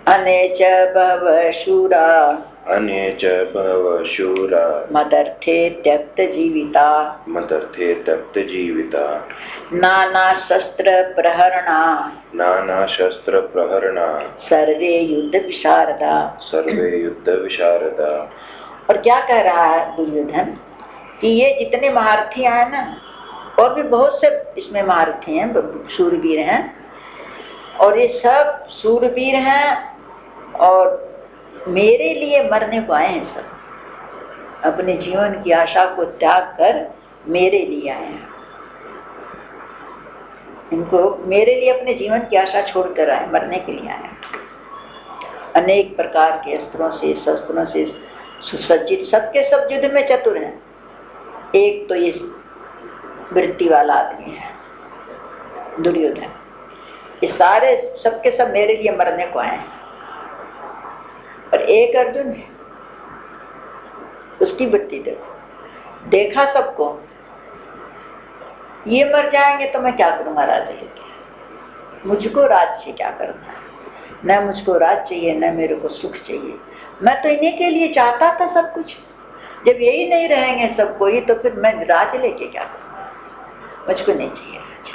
अनेच बहवः शूरा अनेच बहवः शूरा मदर्थे त्यक्त जीविता मदर्थे त्यक्त जीविता नाना शस्त्र प्रहरणा नाना शस्त्र प्रहरणा सर्वे युद्ध विशारदा सर्वे युद्ध विशारदा। और क्या कह रहा है दुर्योधन कि ये जितने महारथी आए ना, और भी बहुत से इसमें महारथी हैं, शूरवीर हैं, और ये सब शूरवीर हैं और मेरे लिए मरने को आए हैं। सब अपने जीवन की आशा को त्याग कर मेरे लिए आए हैं। इनको मेरे लिए अपने जीवन की आशा छोड़कर आए, मरने के लिए आए। अनेक प्रकार के अस्त्रों से शस्त्रों से सुसज्जित, सबके सब युद्ध में चतुर हैं। एक तो ये वृत्ति वाला आदमी है दुर्योधन, ये सारे सबके सब मेरे लिए मरने को आए हैं। और एक अर्जुन है, उसकी वृत्ति देखो, देखा सबको, ये मर जाएंगे तो मैं क्या करूंगा राज्य लेके, मुझको राज से क्या करना है, न मुझको राज चाहिए न मेरे को सुख चाहिए, मैं तो इन्हीं के लिए चाहता था सब कुछ। जब यही नहीं रहेंगे सब कोई तो फिर मैं राज लेके क्या करूंगा, मुझको नहीं चाहिए राज।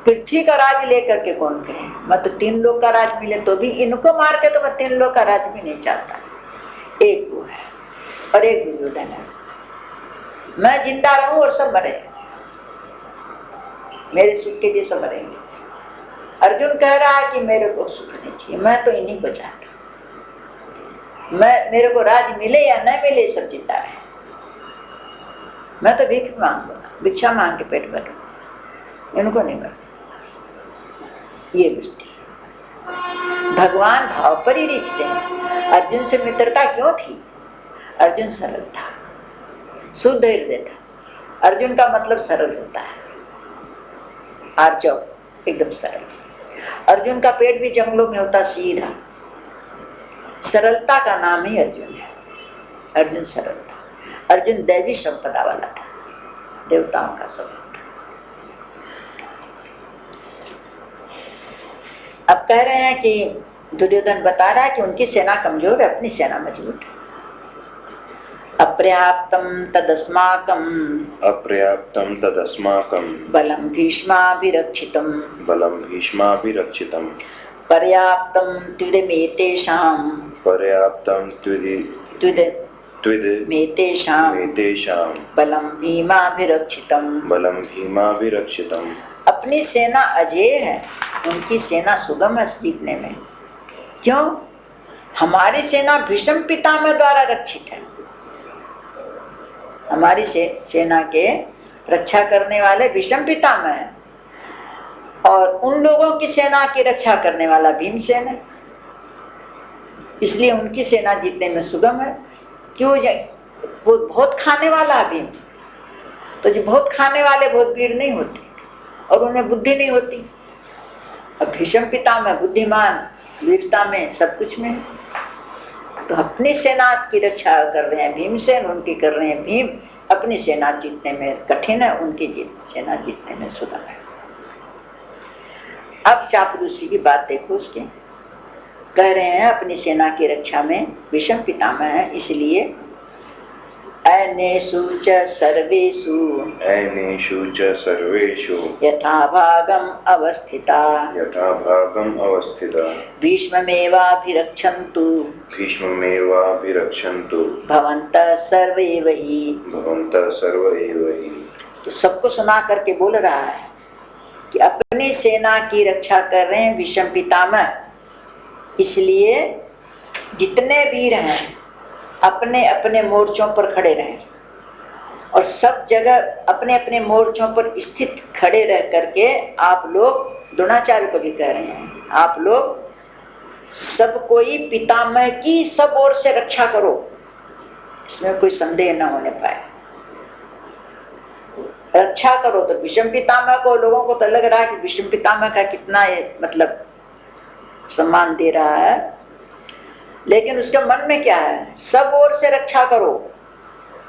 पृथ्वी का राज लेकर के कौन कहे, मैं तो 3 लोक का राज मिले तो भी इनको मार के तो मैं 3 लोक का राज भी नहीं चाहता। एक वो है और एक दुर्योधन है, मैं जिंदा रहूं और सब मरे, मेरे सुख के लिए सब मरेंगे। अर्जुन कह रहा है कि मेरे को सुख नहीं चाहिए, मैं तो इन्हीं को चाहता, मैं मेरे को राज मिले या न मिले सब जिंदा है, मैं तो भीख मांगूंगा, भिक्षा मांग के पेट भरूंगा, इनको नहीं भर। ये दृष्टि भगवान भाव पर ही रिश्ते हैं। अर्जुन से मित्रता क्यों थी? अर्जुन सरल था, शुद्ध हृदय था। अर्जुन का मतलब सरल होता है, आर्जव, एकदम सरल। अर्जुन का पेट भी जंगलों में होता सीधा, सरलता का नाम ही अर्जुन है। अर्जुन सरल था, अर्जुन दैवी संपदा वाला था, देवताओं का स्वभाव था। अब कह रहे हैं कि दुर्योधन बता रहा है कि उनकी सेना कमजोर है, अपनी सेना मजबूत है। अपर्याप्तम तदस्माकम अपर्याप्तम तदस्माकम बलम भीष्माभिरक्षितम बलम भीष्माभिरक्षितम पर्याप्तम त्विदमेतेषां पर्याप्तम त्विदमेतेषां बलम भीमाभिरक्षितम बलम भीमाभिरक्षितम। अपनी सेना अजेय है, उनकी सेना सुगम है जीतने में। क्यों? हमारी सेना भीष्म पितामह द्वारा रक्षित है। हमारी सेना के रक्षा करने वाले भीष्म पितामह है और उन लोगों की सेना की रक्षा करने वाला भीमसेन है, इसलिए उनकी सेना जीतने में सुगम है। क्यों? वो बहुत खाने वाला है भीम, तो जो बहुत खाने वाले बहुत वीर नहीं होते और उन्हें बुद्धि नहीं होती। अब भीष्म पितामह बुद्धिमान, वीरता में, सब कुछ में, तो अपनी सेना की रक्षा कर रहे हैं भीमसेन, उनकी कर रहे हैं भीम। अपनी सेना जीतने में कठिन है, उनकी सेना जीतने में सुगम है। अब चापलूसी की बात देखो उसके, कह रहे हैं अपनी सेना की रक्षा में भीष्म पितामह है, इसलिए अनेषु च सर्वेषु यथा भागम अवस्थिता भीष्ममेवाभिरक्षन्तु भवन्तः सर्व एव हि। तो सबको सुना करके बोल रहा है कि अपनी सेना की रक्षा कर रहे हैं भीष्म पितामह, इसलिए जितने वीर हैं अपने अपने मोर्चों पर खड़े रहें और सब जगह अपने अपने मोर्चों पर स्थित खड़े रह करके आप लोग, द्रोणाचार्य को भी कह रहे हैं, आप लोग सब कोई पितामह की सब ओर से रक्षा करो, इसमें कोई संदेह न होने पाए। रक्षा करो तो भीष्म पितामह को, लोगों को तो लग रहा है कि भीष्म पितामह का कितना ये मतलब सम्मान दे रहा है, लेकिन उसके मन में क्या है? सब ओर से रक्षा करो,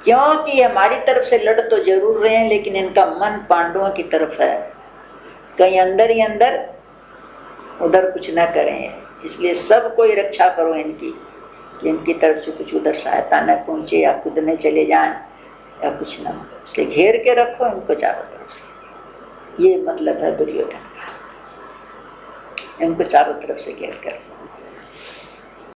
क्योंकि हमारी तरफ से लड़ तो जरूर रहे हैं लेकिन इनका मन पांडवों की तरफ है, कहीं अंदर ही अंदर उधर कुछ न करें, इसलिए सब कोई रक्षा करो इनकी, कि इनकी तरफ से कुछ उधर सहायता न पहुंचे या खुद न चले जाएं या कुछ न हो। इसलिए घेर के रखो इनको चारों तरफ से। ये मतलब है दुर्योधन का, इनको चारों तरफ से घेर कर।